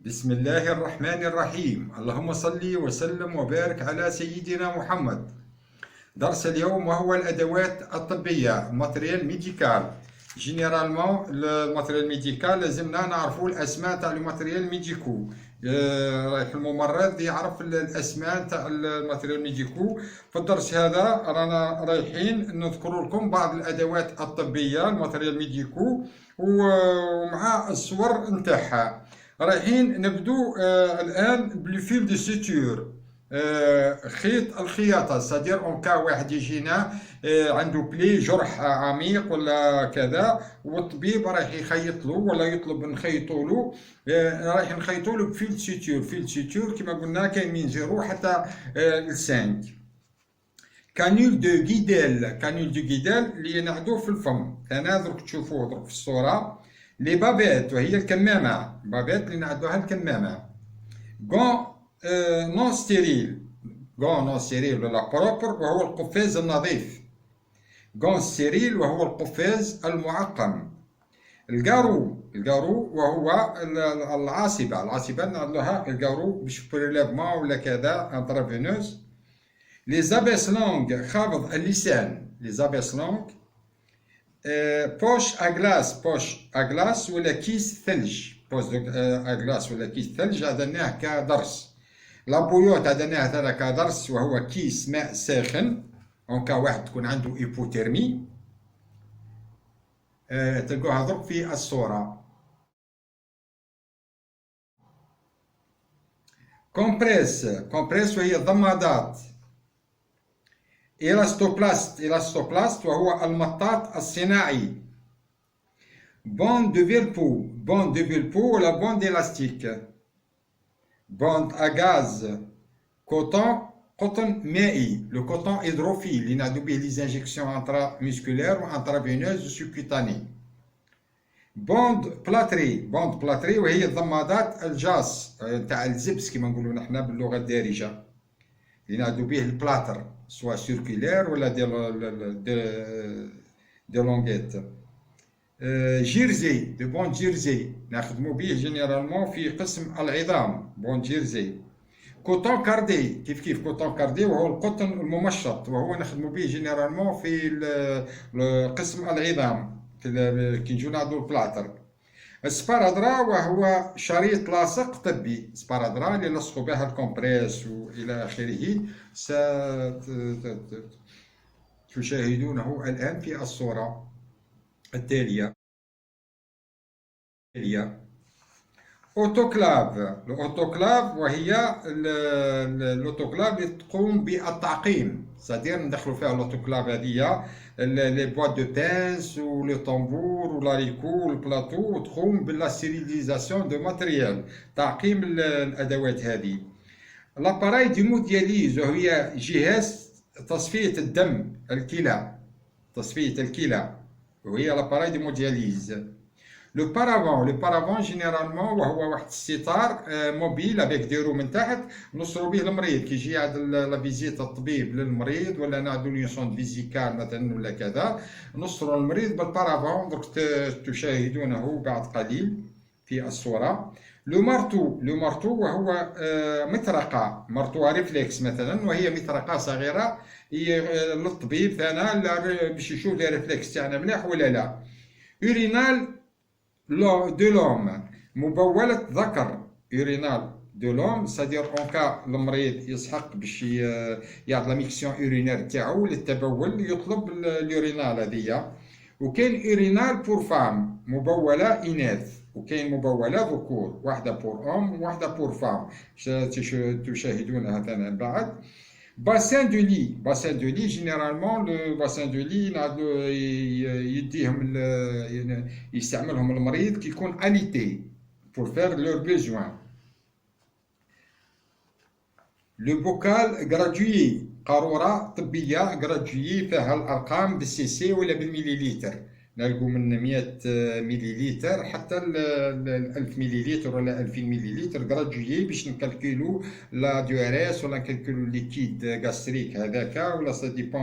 بسم الله الرحمن الرحيم. اللهم صل وسلم وبارك على سيدنا محمد. درس اليوم وهو الأدوات الطبية، ماتريال ميديكال. جينيرالمون الماتريال ميديكال لازمنا نعرفوا الأسماء تاع الماتريال ميديكو. رايح الممرض يعرف الأسماء تاع الماتريال ميديكو. في الدرس هذا رانا رايحين نذكر لكم بعض الأدوات الطبية الماتريال ميديكو ومع الصور نتاعها. رايحين نبدو الآن بالفيل دي سوتور. خيط الخياطة، صدير اون كا واحد يجينا عنده بلي جرح عميق ولا كذا، والطبيب رايح يخيط له ولا يطلب نخيطوا له. رايح نخيطوا له بفيل سوتور. فيل سوتور كما قلنا كاين من زيرو حتى لسانك. كانيول دو غيديل، كانيول دو غيديل اللي نعدوه في الفم. انا درك تشوفوه درك في الصورة. لي بابيت وهي الكمامة، بابيت اللي نعدوها الكمامة. غون نون ستيريل، غون نون ستيريل ولا بروبر وهو القفاز النظيف. غون ستيريل وهو القفاز المعقم. القارو، القارو وهو العاصبة، العاصبة نعدلوها القارو باش بريليفمون ولا كذا انترافينوز. لي زابيس لونغ، خافض اللسان، لي زابيس لونغ. بوش اغلاس، بوش اغلاس ولا كيس ثلج، بوش اغلاس ولا كيس ثلج عدناه كدرس. لابويوت عدناه هذا كدرس وهو كيس ماء ساخن اون كا واحد تكون عنده ايبوتيرمي. تلقوها درك في الصورة. كومبريس، كومبريس وهي الضمادات. إلاستوبلاست، إلاستوبلاست وهو المطاط الصناعي. بوند دو فيلبو، بوند دو فيلبو ولا بوند إلاستيك. بوند أغاز، كوتون، قطن مائي. لو كوتون هيدروفيل اللي نعدو به لي زانجيكسيون انترا مسكولير و انترافينوز و سوبكوتاني. بوند بلاتري، بوند بلاتري وهي الضمادات الجاس تاع الزبس كما نقولوا نحنا باللغه الدارجه، اللي نعدو به البلاتر سوا سيركولير ولا دي لونغيت. جيرزي، دو بون جيرزي نخدمو به جينيرالمون في قسم العظام، بون جيرزي. كوتون كاردي، كيف كوتون كاردي وهو القطن الممشط، وهو نخدمو به جينيرالمون في قسم العظام كي نجيو نعدو البلاتر. السبارادرا وهو شريط لاصق طبي، سبارادرا اللي نلصقوا بها الكومبريس والى اخره. ستشاهدونه الان في الصورة التالية. اوتوكلاف، الاوتوكلاف وهي الاوتوكلاف اللي تقوم بالتعقيم، صدير ندخلوا فيها الاوتوكلاف هذه لي بواط دو بانس و لو طنبور و لاريكو و البلاطو، وتقوم باللا ستيريليزاسيون دو ماتريال، تعقيم الادوات هذه. لاباراي دي مودياليز وهي جهاز تصفية الدم، الكلى، تصفية الكلى وهي لاباراي دي مودياليز. لو بارافون، لو بارافون جينيرالمون وهو واحد الستار موبيل افيك دي رو من تحت نوصلوا به المريض كي يجي يعد لا فيزيت الطبيب للمريض ولا نعدو ليسون فيزيكال مثلا ولا كذا، نوصلوا المريض بالبارافون. درك تشاهدونه بعد قليل في الصورة. لو مارتو، لو مارتو وهو مطرقة، مرطوة ريفلكس مثلا، وهي مطرقة صغيرة للطبيب ثانا باش يشوف لي ريفلكس تاعنا مليح ولا لا. يورينال دو لوم، مبولة ذكر، يورينال دو لوم، سادير اون كا المريض يسحق باش يعطي لا ميكسيون يورينير تاعو للتبول يطلب اليورينال هذيا. وكاين يورينال بور فام، مبولة إناث، وكاين مبولة ذكور، واحدة بور أم وواحدة بور فام تشاهدونها ثاني بعد. باسان دو لي، باسان دو لي جينيرالمون لو باسان دو لي يديهم يستعملهم المريض كي يكون اليتي بور فير لور بيزوان. لو بوكال غراتوي، قارورة طبية غراتوي فيها الأرقام بالسي سي ولا بالمليليتر، نلقوا من 100 مليليتر حتى 1000 مليليتر ولا 2000 مليليتر غراتوي باش نكالكيلو لا ديو ار اس ولا نكالكيلو ليكيد غاستريك هذاك ولا سا ديبون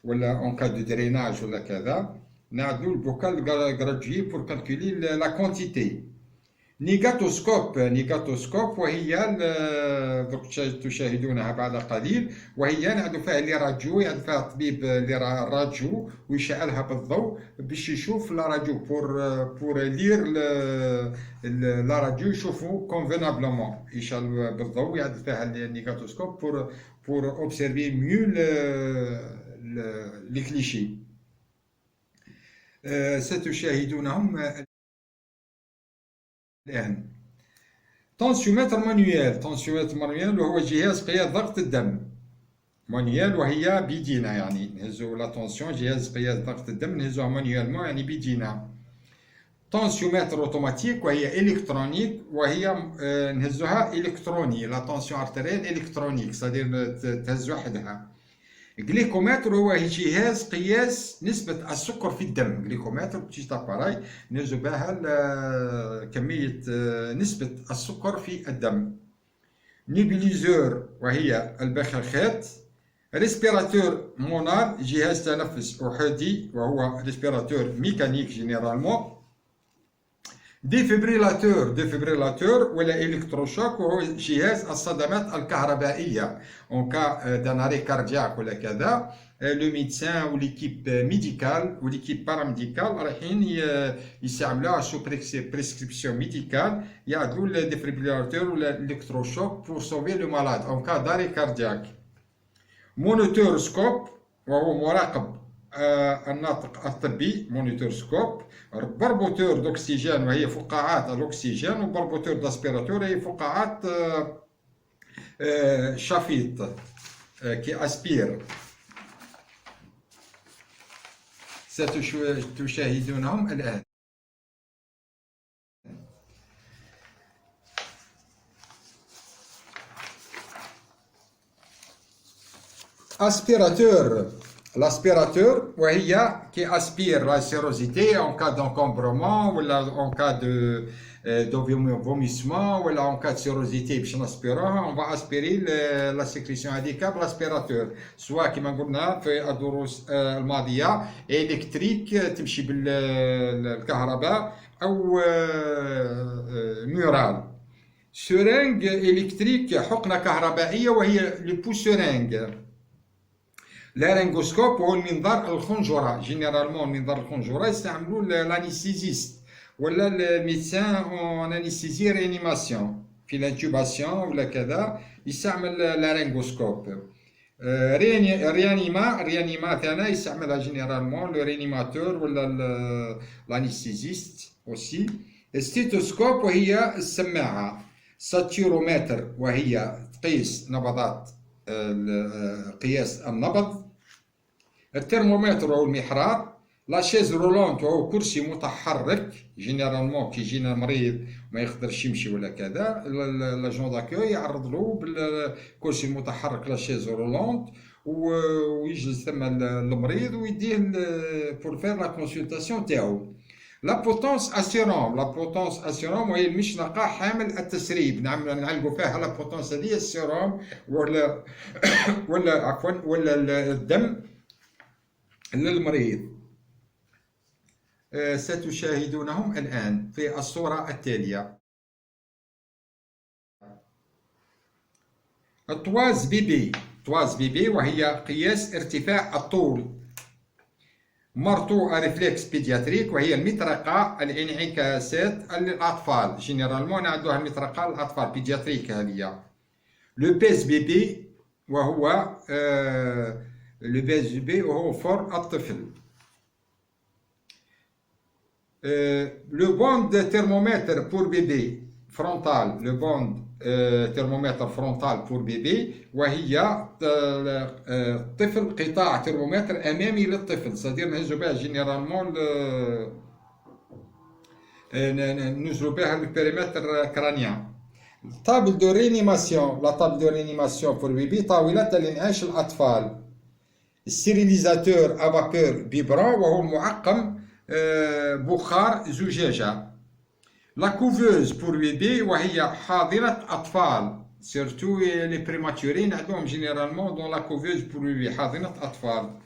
ولا اون كا دو دريناج ولا كذا. نعدو البوكال غراتوي بور كالكولي لا كونتيتي. نيغاتوسكوب وهي دوك تشاهدونها بعد قليل، وهي يعد فيها لي راديو، يعد فيها الطبيب لي راديو ويشعلها بالضوء باش يشوف لا راديو بور لير لا راديو، يشوفوا كونفينابلومون، يشعل بالضوء، يعد فيها النيغاتوسكوب بور اوبسيرفي ميو لي كليشي. ستشاهدونهم الآن. تنسيومتر مانويل وهو جهاز قياس ضغط الدم. مانويل وهي بيدينا، يعني نهزو لا تونسيون، جهاز قياس ضغط الدم نهزوها مانويلمون يعني بيدينا. تنسيومتر اوتوماتيك وهي الكترونيك، وهي نهزوها الكتروني، لا تونسيون ارتيريال الكترونيك، صدير تهز وحدها. جليكومتر هو جهاز قياس نسبة السكر في الدم. جليكومتر بتيجي اباراي نهزو بها كمية نسبة السكر في الدم. نيبيليزور وهي البخاخات. ريسبيراتور مونال جهاز تنفس أحادي وهو ريسبيراتور ميكانيك جينيرالمون. ديفيبريلاتور ولا الكتروشوك وهو جهاز الصدمات الكهربائيه اون كا دان اري كاردياك ولا كذا. لو ميدسان وليكيب ميديكال وليكيب باراميديكال رايحين يستعملوها سو بريسكريبسيون ميديكال، يعدلوا الديفيبريلاتور ولا الكتروشوك بور سوفي لو مالاد اون كا داري كاردياك. مونيتورسكوب وهو مراقب الناطق الطبي، مونيتورسكوب. بربوتور دوكسيجين وهي فقاعات الاكسجين، وبربوتور داسبيراتور هي فقاعات شفيط كي اسبير. ستشاهدونهم الآن. اسبيراتور. l'aspirateur وهي كي اسبير لا سيروزيتي اون كا دونكومبرومون ولا اون كا دو فوميسمون ولا اون كا سيروزيتي باش نسبيروها، اون فا اسبيري لا سيكريسيون هذيك بالاسبيراتور، سواء كما قلنا في الدروس الماضيه الكتريك تمشي بالكهرباء او مورال. سورينج الكتريك حقنه كهربائيه وهي لو بوسورينج. لارنغوسكوب هو المنظار الخنجرة، جينيرالمون المنظار الخنجرة يستعملوه لانيستيزيست ولا الميدسان اون انيستيزي ريانيماسيون، في الانتوباسيون ولا كذا يستعمل لارنغوسكوب. ريانيما ثاني يستعملها جينيرالمون لو ريانيماتور ولا الانيستيزيست اوسي. ستيتوسكوب وهي السماعة. ساتيرومتر وهي تقيس نبضات قياس النبض. الترمومتر هو المحرار. لا شيز رولونت وهو كرسي متحرك، جينيرالمون كي يجينا مريض ما يقدرش يمشي ولا كذا، لاجون داكيو يعرض له بالكرسي المتحرك لا شيز رولونت ويجلس ثم المريض ويديه بور فير لا كونسلطاسيون تاعو. لا بوتونس اسيروم. لا بوتونس اسيروم وهي المشنقه حامل التسريب، نعلقوا فيها لا بوتونس هذه السيروم ولا عفوا ولا الدم للمريض. ستشاهدونهم الآن في الصورة التالية. الطواز بيبي. طواز بيبي وهي قياس ارتفاع الطول. مرطو ريفلكس بيدياتريك وهي المطرقة الانعكاسات للأطفال، جينيرالمون عندها المطرقة للأطفال بيدياتريك هذه. لو بيز بيبي وهو لو بيز بيبي وهو فور الطفل. لو بوند ترمومتر بور بيبي فرونتال. لو بوند ترمومتر فرونتال بور بيبي وهي طفل، قطاع ترمومتر امامي للطفل، صدير نهزو بها جينيرالمون نزلو بها البيريمتر كرانيان. طابل دو رينيماسيون. لا طابل دو رينيماسيون بور بيبي طاولة لإنعاش الأطفال. ستيريليزاتور افابور بيبرون وهو معقم بخار زجاجة. لا كوفوز بور بيبي وهي حاضنة أطفال، سيرتو لي بريماتورين عندهم جينيرالمون دون لا كوفوز بور بيبي، حاضنة أطفال.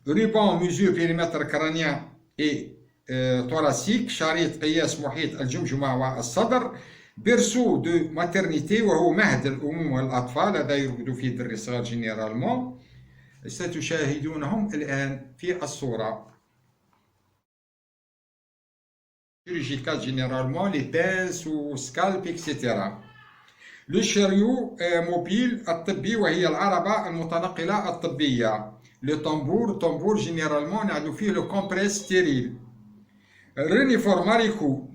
ريبون ميزور بيريمتر كرانيان اي thoracique شريط قياس محيط الجمجمة والصدر. بيرسو دو ماترنيتي وهو مهد الأمومة والأطفال، هذا يرقدوا فيه الدري الصغار جينيرالمون. ستشاهدونهم الآن في الصورة. chirurgical généralement les pinces ou scalp etc. لو شاريو موبيل الطبي وهي العربة المتنقلة الطبية. لو طنبور جينيرالمون نعدو فيه لو كومبريس ستيريل. الرينيفورم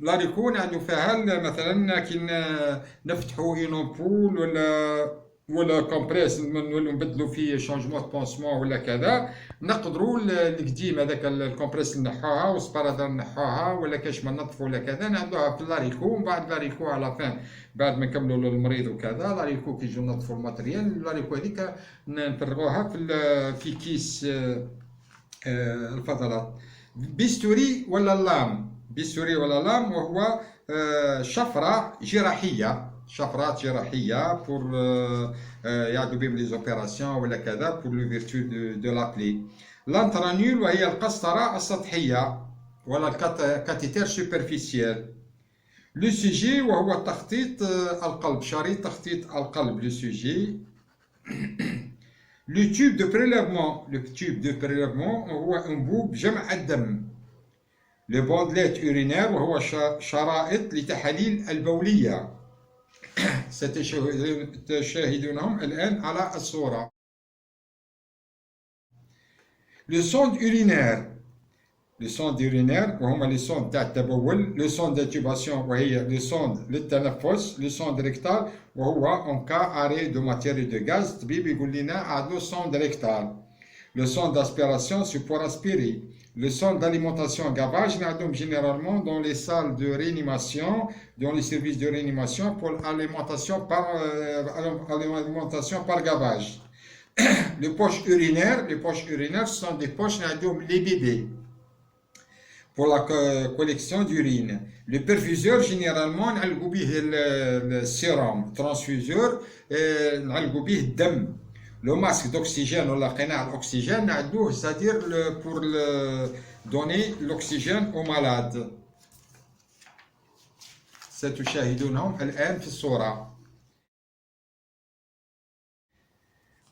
لاريكو نعدو فيها مثلا كي نفتحو اينومبول ولا كومبريس نولو نبدلو فيه شونجمون بونسمون ولا كذا، نقدروا القديم هذاك الكومبريس نحوها والسبارادار نحوها ولا كاش ما نظفوا ولا كذا نعدوها في لاريكو. ومن بعد لاريكو على فين بعد ما نكملوا للمريض وكذا لاريكو كي يجوا نظفوا الماتريال لاريكو هذيك نفرغوها في كيس الفضلات. بيستوري ولا لام وهو شفرة جراحية، شفرات جراحية بور يعدوا بهم لي زوبيراسيون ولا كذا بور لو فيرتو دو لابلي. لانترانيول وهي القسطرة السطحية ولا الكاتيتير سوبرفيسيال. لو سوجي وهو تخطيط القلب، شريط تخطيط القلب. لو سوجي. لو تيوب دو بريليفمون هو انبوب جمع الدم. لو بوندليت أورينير وهو شرائط لتحاليل البولية. ستشاهدونهم الآن على الصورة. لو سوند أورينير وهما لي سوند تاع التبول. لو سوند دانتوباسيون وهي لو سوند للتنفس. لو سوند ريكتال وهو اون كا اري دو ماتيري دو غاز، الطبيب يقول لنا عاد لو سوند ريكتال. Le son d'aspiration, c'est pour aspirer. Le son d'alimentation gavage, nous avons généralement dans les salles de réanimation, dans les services de réanimation pour alimentation par gavage. Les poches urinaires, ce sont des poches, nous avons les bébés pour la collection d'urine. Le perfuseur, généralement, nous avons le sérum. Transfuseur, nous avons le dam. Le masque d'oxygène ou la canal d'oxygène, c'est-à-dire pour donner l'oxygène aux malades. ستشاهدونهم الآن في الصورة.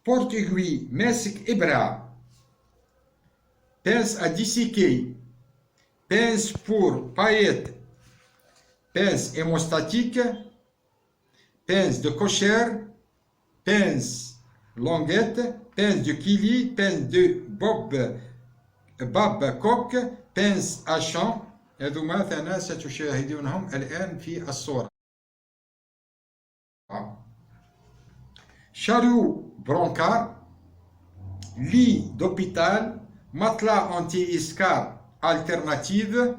Porte aiguille ماسك إبرة. Pince à disséquer. Pince pour paillettes. Pince hémostatique. Pince de cocher. Pince longuette, pince de kili, pince de babcock, pince à champ. هذوما ثلاثة ستشاهدونهم الآن في الصورة. Chariot brancard, lit d'hôpital, matelas anti-escar alternative,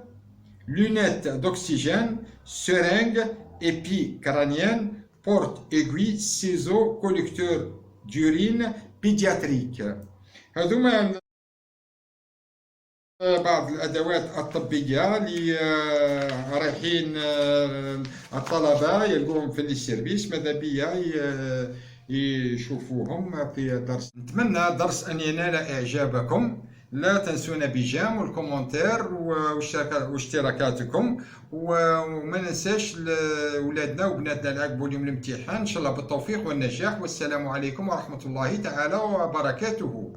lunettes d'oxygène, seringue, épi crânienne, porte-aiguille, ciseaux, collecteur d'urine pédiatrique. هذوما بعض الأدوات الطبية اللي رايحين الطلبة يلقوهم في السيرفيس ماذا بيا يشوفوهم في درس. نتمنى درس أن ينال إعجابكم. لا تنسونا بجيم والكومنتير واشتراكاتكم، وما ننساش ولادنا وبناتنا اللي عقبوا اليوم الامتحان ان شاء الله بالتوفيق والنجاح. والسلام عليكم ورحمة الله تعالى وبركاته.